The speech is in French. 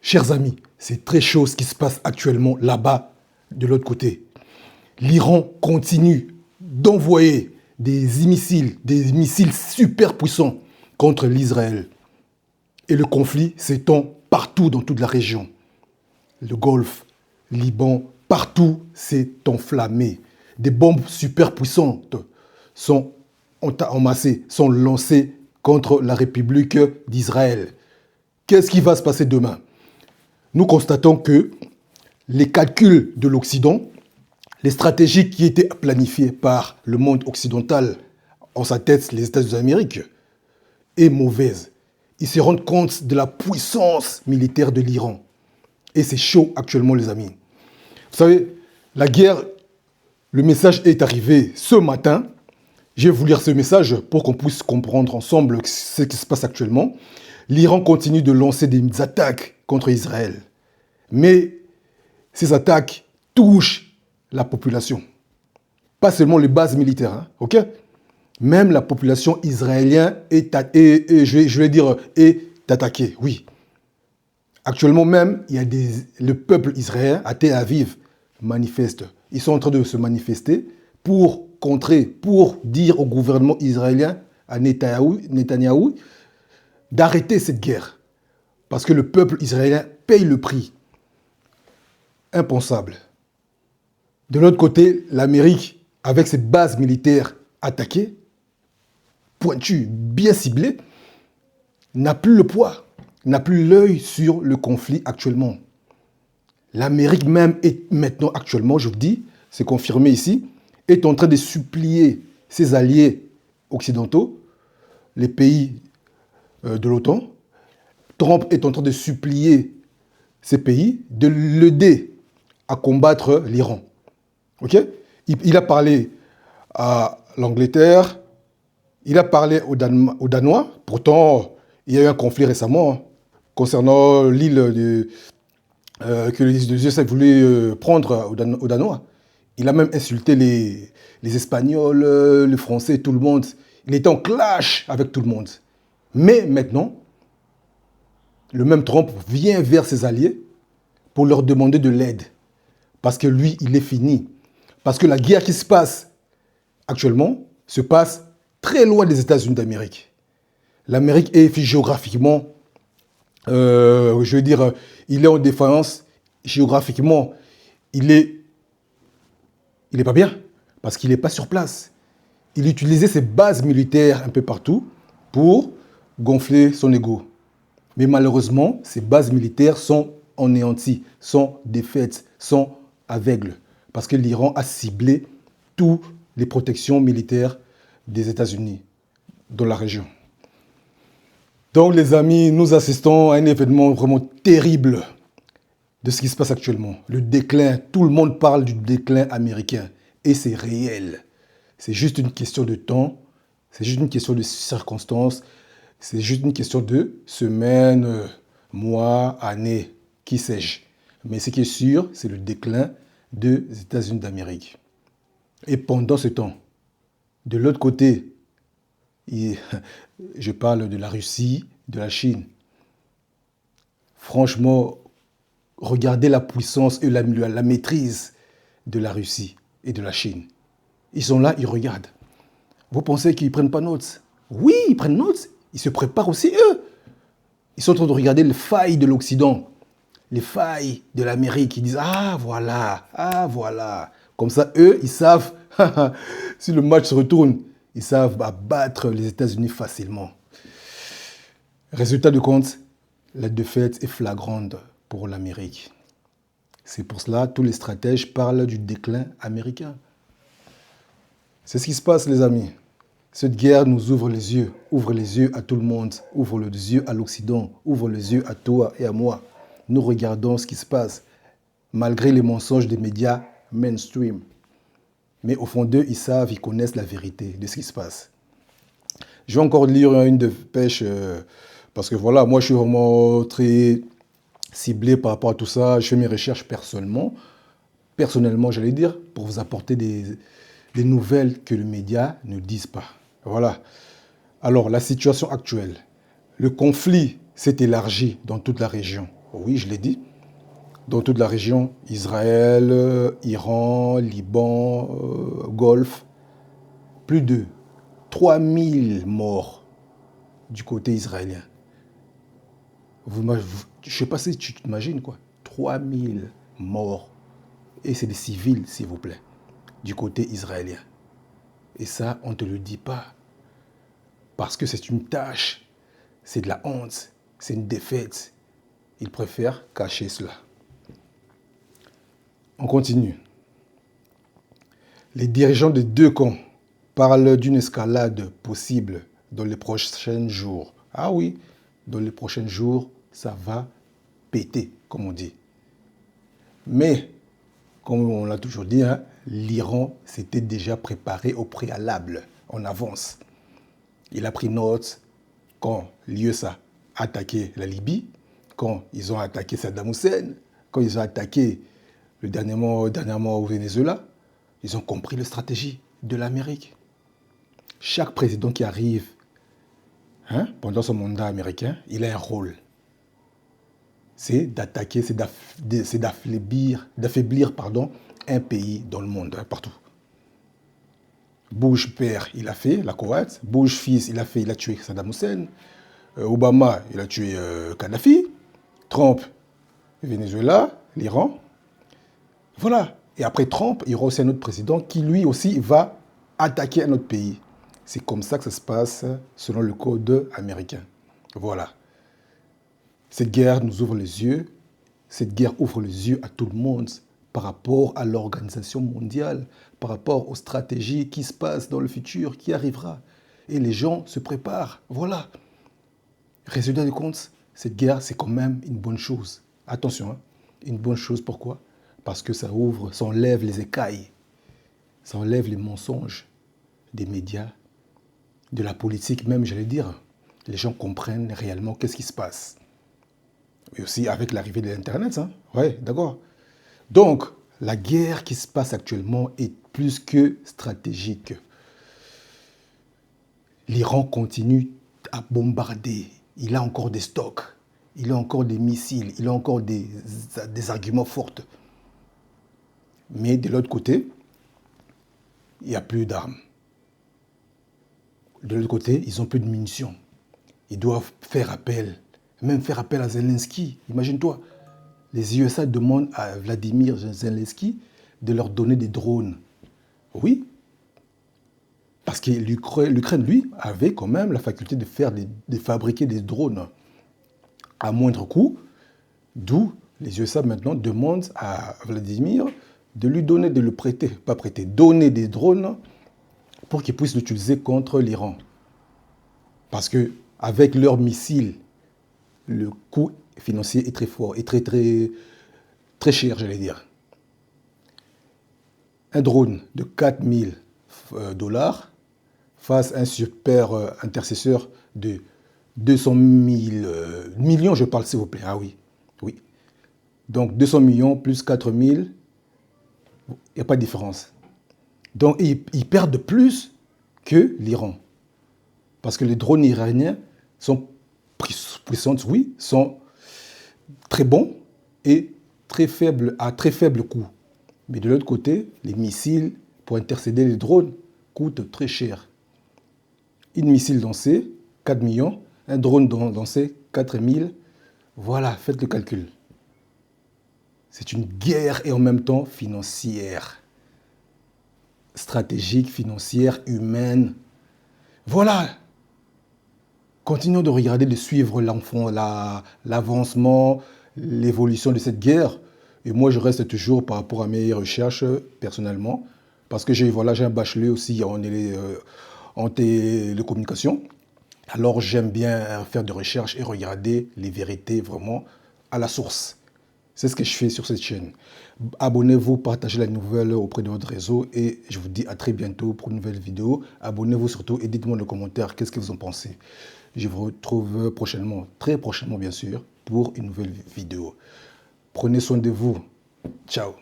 Chers amis, c'est très chaud ce qui se passe actuellement là-bas, de l'autre côté. L'Iran continue d'envoyer des missiles super puissants contre l'Israël. Et le conflit s'étend partout dans toute la région. Le Golfe, Liban, partout s'est enflammé. Des bombes super puissantes sont amassées, sont lancées contre la République d'Israël. Qu'est-ce qui va se passer demain? Nous constatons que les calculs de l'Occident, les stratégies qui étaient planifiées par le monde occidental, en sa tête les États-Unis d'Amérique, est mauvaise. Ils se rendent compte de la puissance militaire de l'Iran. Et c'est chaud actuellement, les amis. Vous savez, la guerre, le message est arrivé ce matin. Je vais vous lire ce message pour qu'on puisse comprendre ensemble ce qui se passe actuellement. L'Iran continue de lancer des attaques contre Israël. Mais ces attaques touchent la population. Pas seulement les bases militaires, hein, ok? Même la population israélienne est attaquée, oui. Actuellement même, le peuple israélien à Tel Aviv manifeste. Ils sont en train de se manifester pour contrer, pour dire au gouvernement israélien, à Netanyahou, d'arrêter cette guerre. Parce que le peuple israélien paye le prix. Impensable. De l'autre côté, l'Amérique, avec ses bases militaires attaquées, pointues, bien ciblées, n'a plus le poids, n'a plus l'œil sur le conflit actuellement. L'Amérique même est maintenant, actuellement, je vous dis, c'est confirmé ici, est en train de supplier ses alliés occidentaux, les pays de l'OTAN. Trump est en train de supplier ces pays de l'aider à combattre l'Iran. Ok? Il a parlé à l'Angleterre, il a parlé aux Danois. Pourtant, il y a eu un conflit récemment concernant l'île que les USA voulaient prendre aux Danois. Il a même insulté les Espagnols, les Français, tout le monde. Il était en clash avec tout le monde. Mais maintenant, le même Trump vient vers ses alliés pour leur demander de l'aide. Parce que lui, il est fini. Parce que la guerre qui se passe actuellement se passe très loin des États-Unis d'Amérique. L'Amérique est géographiquement, je veux dire, il est en défense. Géographiquement, il est pas bien. Parce qu'il n'est pas sur place. Il utilisait ses bases militaires un peu partout pour gonfler son ego. Mais malheureusement, ces bases militaires sont anéanties, sont défaites, sont aveugles. Parce que l'Iran a ciblé toutes les protections militaires des États-Unis dans la région. Donc les amis, nous assistons à un événement vraiment terrible de ce qui se passe actuellement. Le déclin, tout le monde parle du déclin américain. Et c'est réel. C'est juste une question de temps, c'est juste une question de circonstances, c'est juste une question de semaines, mois, années, qui sais-je. Mais ce qui est sûr, c'est le déclin des États-Unis d'Amérique. Et pendant ce temps, de l'autre côté, je parle de la Russie, de la Chine. Franchement, regardez la puissance et la maîtrise de la Russie et de la Chine. Ils sont là, ils regardent. Vous pensez qu'ils ne prennent pas note? Oui, ils prennent note. Ils se préparent aussi, eux. Ils sont en train de regarder les failles de l'Occident, les failles de l'Amérique. Ils disent, ah voilà. Comme ça, eux, ils savent, si le match se retourne, ils savent battre les États-Unis facilement. Résultat de compte, la défaite est flagrante pour l'Amérique. C'est pour cela que tous les stratèges parlent du déclin américain. C'est ce qui se passe, les amis. Cette guerre nous ouvre les yeux à tout le monde, ouvre les yeux à l'Occident, ouvre les yeux à toi et à moi. Nous regardons ce qui se passe, malgré les mensonges des médias mainstream. Mais au fond d'eux, ils savent, ils connaissent la vérité de ce qui se passe. Je vais encore lire une dépêche, parce que voilà, moi je suis vraiment très ciblé par rapport à tout ça. Je fais mes recherches personnellement, j'allais dire, pour vous apporter des nouvelles que les médias ne disent pas. Voilà. Alors, la situation actuelle. Le conflit s'est élargi dans toute la région. Oui, je l'ai dit. Dans toute la région, Israël, Iran, Liban, Golfe, plus de 3000 morts du côté israélien. Je ne sais pas si tu t'imagines quoi. 3000 morts. Et c'est des civils, s'il vous plaît, du côté israélien. Et ça, on ne te le dit pas. Parce que c'est une tâche, c'est de la honte, c'est une défaite. Ils préfèrent cacher cela. On continue. Les dirigeants des deux camps parlent d'une escalade possible dans les prochains jours. Ah oui, dans les prochains jours, ça va péter, comme on dit. Mais, comme on l'a toujours dit, hein, l'Iran s'était déjà préparé au préalable, en avance. Il a pris note quand l'USA a attaqué la Libye, quand ils ont attaqué Saddam Hussein, quand ils ont attaqué dernièrement au Venezuela. Ils ont compris la stratégie de l'Amérique. Chaque président qui arrive pendant son mandat américain, il a un rôle. C'est d'attaquer, c'est d'affaiblir un pays dans le monde, partout. Bush père, il a fait la Koweït. Bush fils, il a tué Saddam Hussein. Obama, il a tué Kadhafi. Trump, Venezuela, l'Iran. Voilà. Et après Trump, il y aura aussi un autre président qui lui aussi va attaquer un autre pays. C'est comme ça que ça se passe selon le code américain. Voilà. Cette guerre nous ouvre les yeux. Cette guerre ouvre les yeux à tout le monde par rapport à l'organisation mondiale, par rapport aux stratégies qui se passent dans le futur, qui arrivera. Et les gens se préparent. Voilà. Résultat du compte, cette guerre, c'est quand même une bonne chose. Attention, hein, une bonne chose, pourquoi ? Parce que ça ouvre, ça enlève les écailles, ça enlève les mensonges des médias, de la politique même, j'allais dire. Les gens comprennent réellement qu'est-ce qui se passe. Et aussi avec l'arrivée de l'Internet, hein. Ouais, d'accord. Donc, la guerre qui se passe actuellement est plus que stratégique. L'Iran continue à bombarder. Il a encore des stocks, il a encore des missiles, il a encore des arguments forts. Mais de l'autre côté, il n'y a plus d'armes. De l'autre côté, ils n'ont plus de munitions. Ils doivent faire appel, même faire appel à Zelensky. Imagine-toi, les USA demandent à Vladimir Zelensky de leur donner des drones. Oui, parce que l'Ukraine, lui, avait quand même la faculté de fabriquer des drones à moindre coût, d'où les USA maintenant demandent à Vladimir de lui donner, de le prêter, pas prêter, donner des drones pour qu'ils puissent l'utiliser contre l'Iran. Parce que avec leurs missiles, le coût financier est très fort, est très cher, j'allais dire. Un drone de 4000 $ face à un super intercesseur de 200 000 millions, je parle s'il vous plaît. Ah oui, oui. Donc 200 millions plus 4 000, il n'y a pas de différence. Donc ils perdent plus que l'Iran. Parce que les drones iraniens sont puissants, oui, sont très bons et à très faible coût. Mais de l'autre côté, les missiles pour intercéder les drones coûtent très cher. Une missile lancée, 4 millions. Un drone lancé, 4 000. Voilà, faites le calcul. C'est une guerre et en même temps financière. Stratégique, financière, humaine. Voilà. Continuons de regarder, de suivre l'avancement, l'évolution de cette guerre. Et moi, je reste toujours par rapport à mes recherches personnellement. Parce que j'ai un bachelor aussi en télécommunication. Alors, j'aime bien faire des recherches et regarder les vérités vraiment à la source. C'est ce que je fais sur cette chaîne. Abonnez-vous, partagez la nouvelle auprès de votre réseau et je vous dis à très bientôt pour une nouvelle vidéo. Abonnez-vous surtout et dites-moi dans les commentaires qu'est-ce que vous en pensez. Je vous retrouve prochainement, très prochainement bien sûr, pour une nouvelle vidéo. Prenez soin de vous. Ciao.